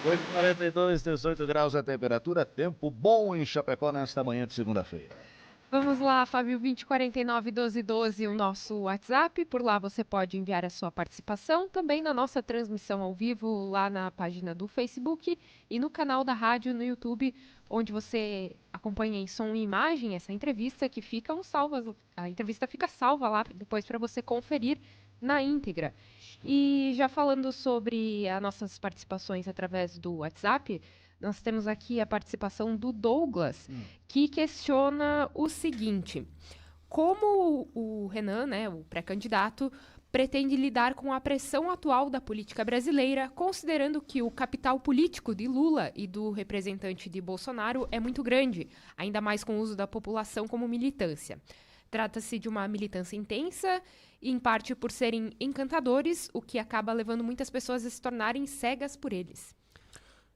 8h42, 18 graus a temperatura, tempo bom em Chapecó nesta manhã de segunda-feira. Vamos lá, Fábio, 2049-1212, o nosso WhatsApp. Por lá você pode enviar a sua participação. Também na nossa transmissão ao vivo, lá na página do Facebook e no canal da rádio no YouTube, onde você acompanha em som e imagem essa entrevista, que ficam salvas. A entrevista fica salva lá depois para você conferir na íntegra. E já falando sobre as nossas participações através do WhatsApp, nós temos aqui a participação do Douglas, que questiona o seguinte: como o Renan, né, o pré-candidato, pretende lidar com a pressão atual da política brasileira, considerando que o capital político de Lula e do representante de Bolsonaro é muito grande, ainda mais com o uso da população como militância. Trata-se de uma militância intensa, em parte por serem encantadores, o que acaba levando muitas pessoas a se tornarem cegas por eles.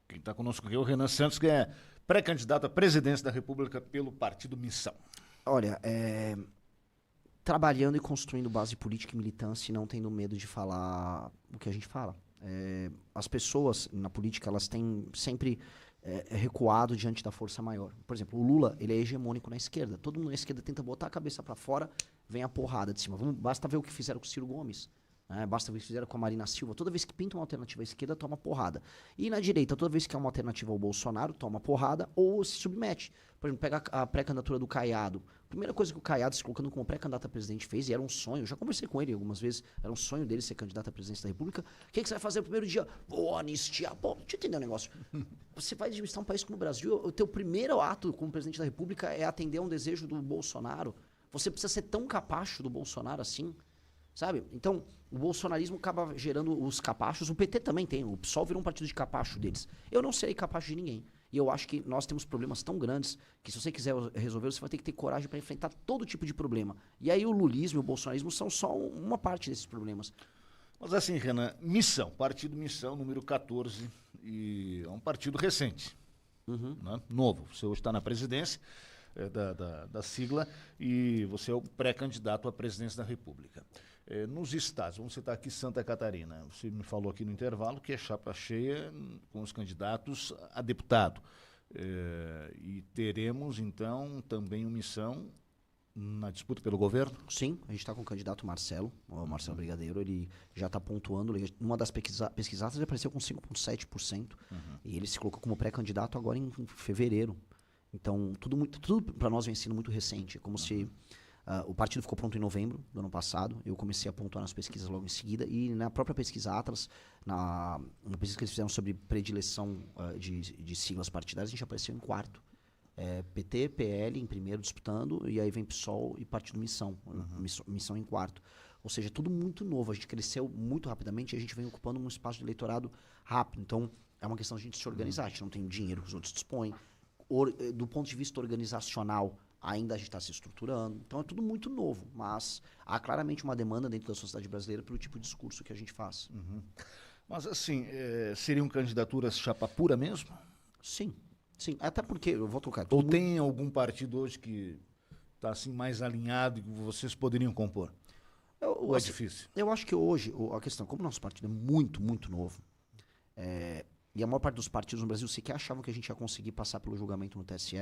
Quem está conosco aqui é o Renan Santos, que é pré-candidato à presidência da República pelo Partido Missão. Olha, trabalhando e construindo base política e militância e não tendo medo de falar o que a gente fala. As pessoas na política, elas têm sempre recuado diante da força maior. Por exemplo, o Lula, ele é hegemônico na esquerda. Todo mundo na esquerda tenta botar a cabeça para fora, vem a porrada de cima. Basta ver o que fizeram com o Ciro Gomes. Basta ver o que fizeram com a Marina Silva. Toda vez que pinta uma alternativa à esquerda, toma porrada. E na direita, toda vez que é uma alternativa ao Bolsonaro, toma porrada ou se submete. Por exemplo, pega a pré-candidatura do Caiado. A primeira coisa que o Caiado, se colocando como pré-candidato a presidente, fez, e era um sonho, eu já conversei com ele algumas vezes, era um sonho dele ser candidato à presidência da República. O que você vai fazer no primeiro dia? Vou anistiar. Pô, deixa eu entender um negócio. Você vai administrar um país como o Brasil, o teu primeiro ato como presidente da República é atender a um desejo do Bolsonaro. Você precisa ser tão capacho do Bolsonaro assim? Sabe? Então, o bolsonarismo acaba gerando os capachos. O PT também tem. O PSOL virou um partido de capacho deles. Eu não serei capacho de ninguém. E eu acho que nós temos problemas tão grandes que se você quiser resolver, você vai ter que ter coragem para enfrentar todo tipo de problema. E aí o lulismo e o bolsonarismo são só uma parte desses problemas. Mas assim, Renan, Missão, Partido Missão, número 14, e é um partido recente, né? Novo. Você hoje está na presidência da sigla e você é o pré-candidato à presidência da República. Nos estados, vamos citar aqui Santa Catarina, você me falou aqui no intervalo que é chapa cheia com os candidatos a deputado. E teremos, então, também uma missão na disputa pelo governo? Sim, a gente está com o candidato Marcelo, o Marcelo Brigadeiro, ele já está pontuando, numa das pesquisadas ele apareceu com 5,7%, e ele se colocou como pré-candidato agora em fevereiro. Então, tudo para nós vem sendo muito recente, é como se o partido ficou pronto em novembro do ano passado, eu comecei a pontuar nas pesquisas logo em seguida, e na própria pesquisa Atlas, na pesquisa que eles fizeram sobre predileção de siglas partidárias, a gente apareceu em quarto. PT, PL em primeiro disputando, e aí vem PSOL e Partido Missão, Missão em quarto. Ou seja, tudo muito novo, a gente cresceu muito rapidamente e a gente vem ocupando um espaço de eleitorado rápido. Então, é uma questão de a gente se organizar, a gente não tem o dinheiro que os outros dispõem. Do ponto de vista organizacional, ainda a gente está se estruturando. Então, é tudo muito novo, mas há claramente uma demanda dentro da sociedade brasileira pelo tipo de discurso que a gente faz. Mas assim, seriam candidaturas chapa pura mesmo? Sim. Sim, até porque, eu vou trocar. Ou tem algum partido hoje que está assim, mais alinhado e que vocês poderiam compor? Ou é difícil? Eu acho que hoje, a questão, como o nosso partido é muito, muito novo, e a maior parte dos partidos no Brasil sequer achavam que a gente ia conseguir passar pelo julgamento no TSE,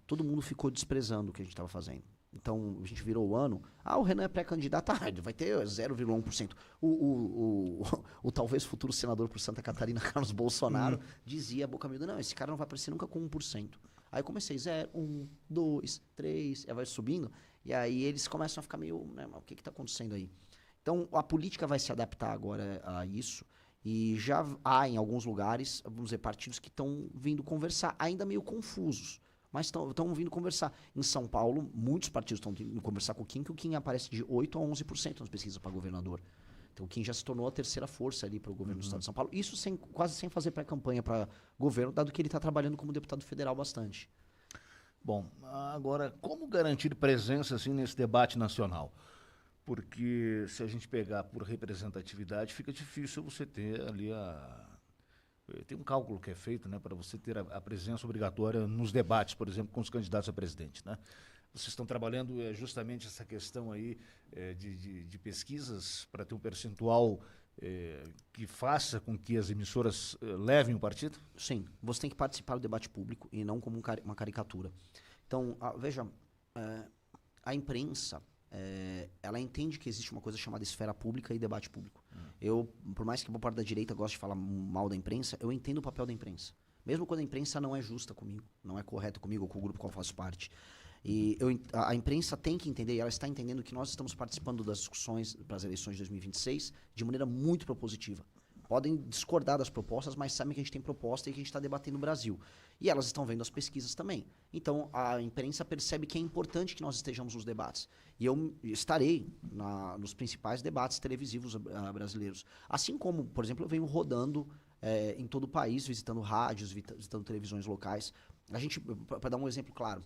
todo mundo ficou desprezando o que a gente estava fazendo. Então, a gente virou o ano, o Renan é pré-candidato, vai ter 0,1%. O talvez futuro senador por Santa Catarina, Carlos Bolsonaro, dizia a boca miúda, não, esse cara não vai aparecer nunca com 1%. Aí eu comecei 0, 1, 2, 3, vai subindo, e aí eles começam a ficar meio, né, mas o que está acontecendo aí? Então, a política vai se adaptar agora a isso, e já há em alguns lugares, vamos dizer, partidos que estão vindo conversar, ainda meio confusos. Mas estão vindo conversar. Em São Paulo, muitos partidos estão vindo conversar com o Kim, que o Kim aparece de 8% a 11% nas pesquisas para governador. Então o Kim já se tornou a terceira força ali para o governo do estado de São Paulo. Isso quase sem fazer pré-campanha para governo, dado que ele está trabalhando como deputado federal bastante. Bom, agora, como garantir presença assim, nesse debate nacional? Porque se a gente pegar por representatividade, fica difícil você ter ali tem um cálculo que é feito, né, para você ter a presença obrigatória nos debates, por exemplo, com os candidatos a presidente, né? Vocês estão trabalhando justamente essa questão aí de pesquisas para ter um percentual que faça com que as emissoras levem o partido? Sim, você tem que participar do debate público e não como uma caricatura. Então, veja, a imprensa, ela entende que existe uma coisa chamada esfera pública e debate público. Eu, por mais que boa parte da direita goste de falar mal da imprensa, eu entendo o papel da imprensa. Mesmo quando a imprensa não é justa comigo, não é correta comigo ou com o grupo qual eu faço parte. E a imprensa tem que entender, e ela está entendendo que nós estamos participando das discussões para as eleições de 2026 de maneira muito propositiva. Podem discordar das propostas, mas sabem que a gente tem proposta e que a gente está debatendo no Brasil. E elas estão vendo as pesquisas também. Então, a imprensa percebe que é importante que nós estejamos nos debates. E eu estarei nos principais debates televisivos brasileiros. Assim como, por exemplo, eu venho rodando em todo o país, visitando rádios, visitando televisões locais. A gente, para dar um exemplo claro,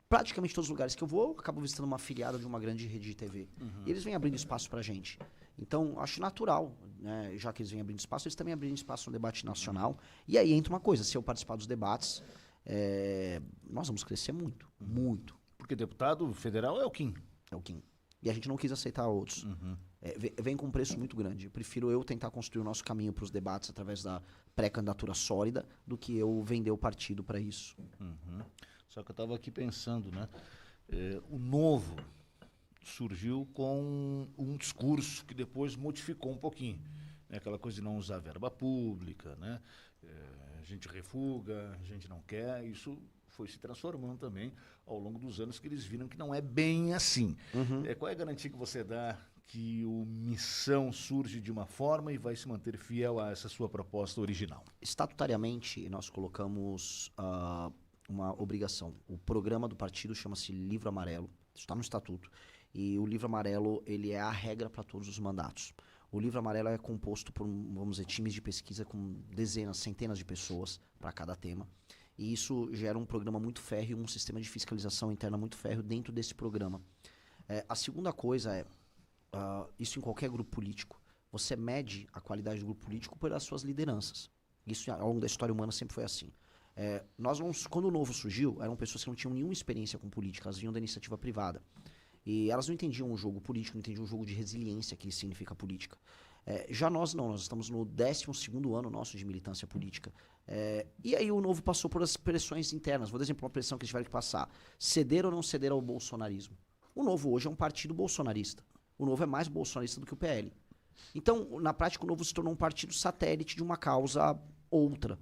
praticamente todos os lugares que eu vou, eu acabo visitando uma afiliada de uma grande rede de TV. E eles vêm abrindo espaço pra gente. Então, acho natural, né? Já que eles vêm abrindo espaço, eles também abrindo espaço no debate nacional. E aí entra uma coisa, se eu participar dos debates, nós vamos crescer muito, muito. Porque deputado federal é o Kim. É o Kim. E a gente não quis aceitar outros. Vem com um preço muito grande. Eu prefiro eu tentar construir o nosso caminho para os debates através da pré-candidatura sólida do que eu vender o partido para isso. Só que eu estava aqui pensando, né? O Novo surgiu com um discurso que depois modificou um pouquinho. Né? Aquela coisa de não usar verba pública, né? A gente refuga, a gente não quer. Isso foi se transformando também ao longo dos anos, que eles viram que não é bem assim. Qual é a garantia que você dá que o Missão surge de uma forma e vai se manter fiel a essa sua proposta original? Estatutariamente, nós colocamos uma obrigação. O programa do partido chama-se Livro Amarelo, isso está no estatuto. E o Livro Amarelo, ele é a regra para todos os mandatos. O Livro Amarelo é composto por, vamos dizer, times de pesquisa com dezenas, centenas de pessoas para cada tema. E isso gera um programa muito férreo, um sistema de fiscalização interna muito férreo dentro desse programa. A segunda coisa isso em qualquer grupo político, você mede a qualidade do grupo político pelas suas lideranças. Isso ao longo da história humana sempre foi assim. Quando o Novo surgiu, eram pessoas que não tinham nenhuma experiência com política, elas vinham da iniciativa privada. E elas não entendiam o jogo político, não entendiam o jogo de resiliência que significa política. Já nós não, nós estamos no 12º ano nosso de militância política. E aí o Novo passou por as pressões internas. Vou dar exemplo, uma pressão que eles tiveram que passar. Ceder ou não ceder ao bolsonarismo. O Novo hoje é um partido bolsonarista. O Novo é mais bolsonarista do que o PL. Então, na prática, o Novo se tornou um partido satélite de uma causa outra.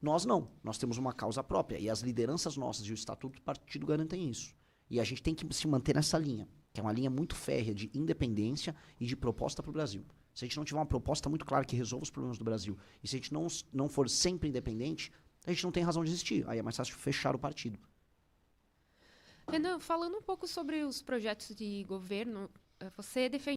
Nós não, nós temos uma causa própria. E as lideranças nossas e o estatuto do partido garantem isso. E a gente tem que se manter nessa linha, que é uma linha muito férrea de independência e de proposta para o Brasil. Se a gente não tiver uma proposta muito clara que resolva os problemas do Brasil, e se a gente não for sempre independente, a gente não tem razão de existir. Aí é mais fácil fechar o partido. Renan, falando um pouco sobre os projetos de governo, você defende